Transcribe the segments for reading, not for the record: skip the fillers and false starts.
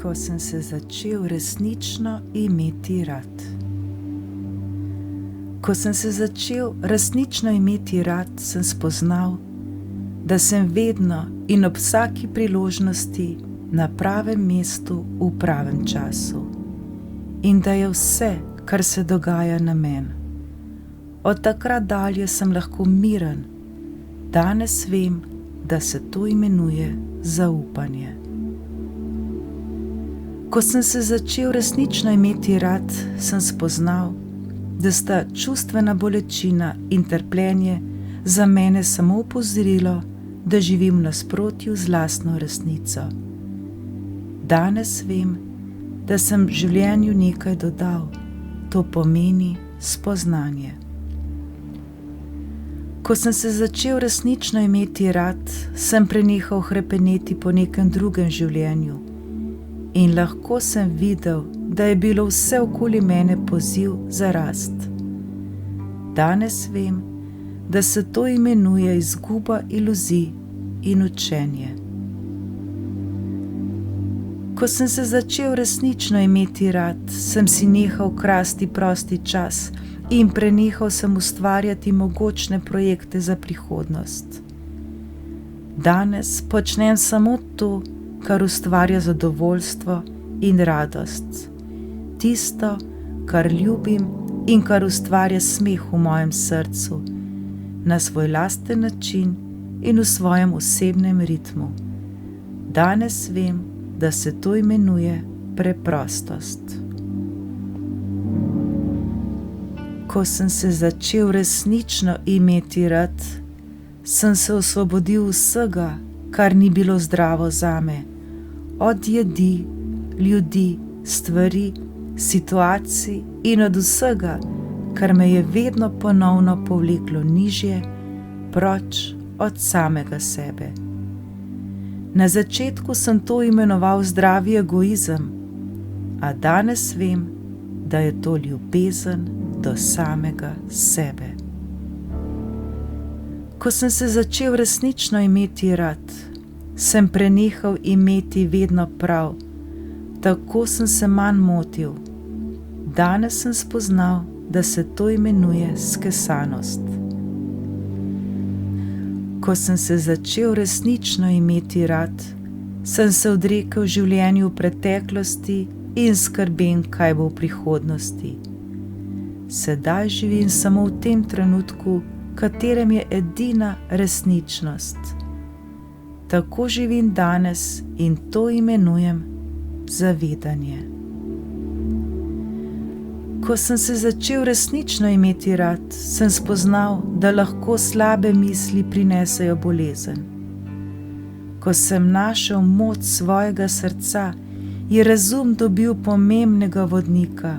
ko sem se začel resnično imeti rad. Ko sem se začel resnično imeti rad, sem spoznal, da sem vedno in ob vsaki priložnosti na pravem mestu v pravem času in da je vse, kar se dogaja, namen. Od takrat dalje sem lahko miren. Danes vem, da se to imenuje zaupanje. Ko sem se začel resnično imeti rad, sem spoznal, da sta čustvena bolečina in trpljenje za mene samo opozorilo, da živim v nasprotju z lastno resnico. Danes vem, da sem življenju nekaj dodal, to pomeni spoznanje. Ko sem se začel resnično imeti rad, sem prenehal hrepeneti po nekem drugem življenju in lahko sem videl, da je bilo vse okoli mene poziv za rast. Danes vem, da se to imenuje izguba iluzij in učenje. Ko sem se začel resnično imeti rad, sem si nehal krasti prosti čas in prenehal sem ustvarjati mogočne projekte za prihodnost. Danes počnem samo to, kar ustvarja zadovoljstvo in radost. Tisto, kar ljubim in kar ustvarja smeh v mojem srcu, na svoj lasten način in v svojem osebnem ritmu. Danes vem, da se to imenuje preprostost. Ko sem se začel resnično imeti rad, sem se osvobodil vsega, kar ni bilo zdravo zame, od jedi, ljudi, stvari, situacij in od vsega, kar me je vedno ponovno povleklo nižje, proč od samega sebe. Na začetku sem to imenoval zdravi egoizem, a danes vem, da je to ljubezen do samega sebe. Ko sem se začel resnično imeti rad, sem prenehal imeti vedno prav, tako sem se manj motil. Danes sem spoznal, da se to imenuje skesanost. Ko sem se začel resnično imeti rad, sem se odrekel življenju v preteklosti in skrbem, kaj bo v prihodnosti. Sedaj živim samo v tem trenutku, katerem je edina resničnost. Tako živim danes in to imenujem zavedanje. Ko sem se začel resnično imeti rad, sem spoznal, da lahko slabe misli prinesejo bolezen. Ko sem našel moč svojega srca, je razum dobil pomembnega vodnika.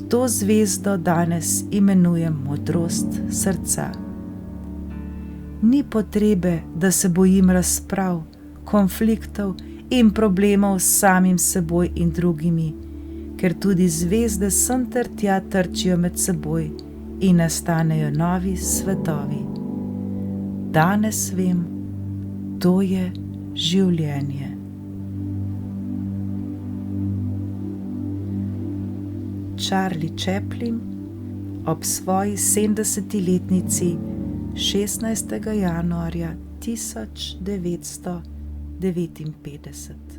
To zvezdo danes imenujem modrost srca. Ni potrebe, da se bojim razprav, konfliktov in problemov s samim seboj in drugimi, ker tudi zvezde sem ter tja trčijo med seboj in nastanejo novi svetovi. Danes vem, to je življenje. Charlie Chaplin ob svoji 70-letnici 16. januarja 1959.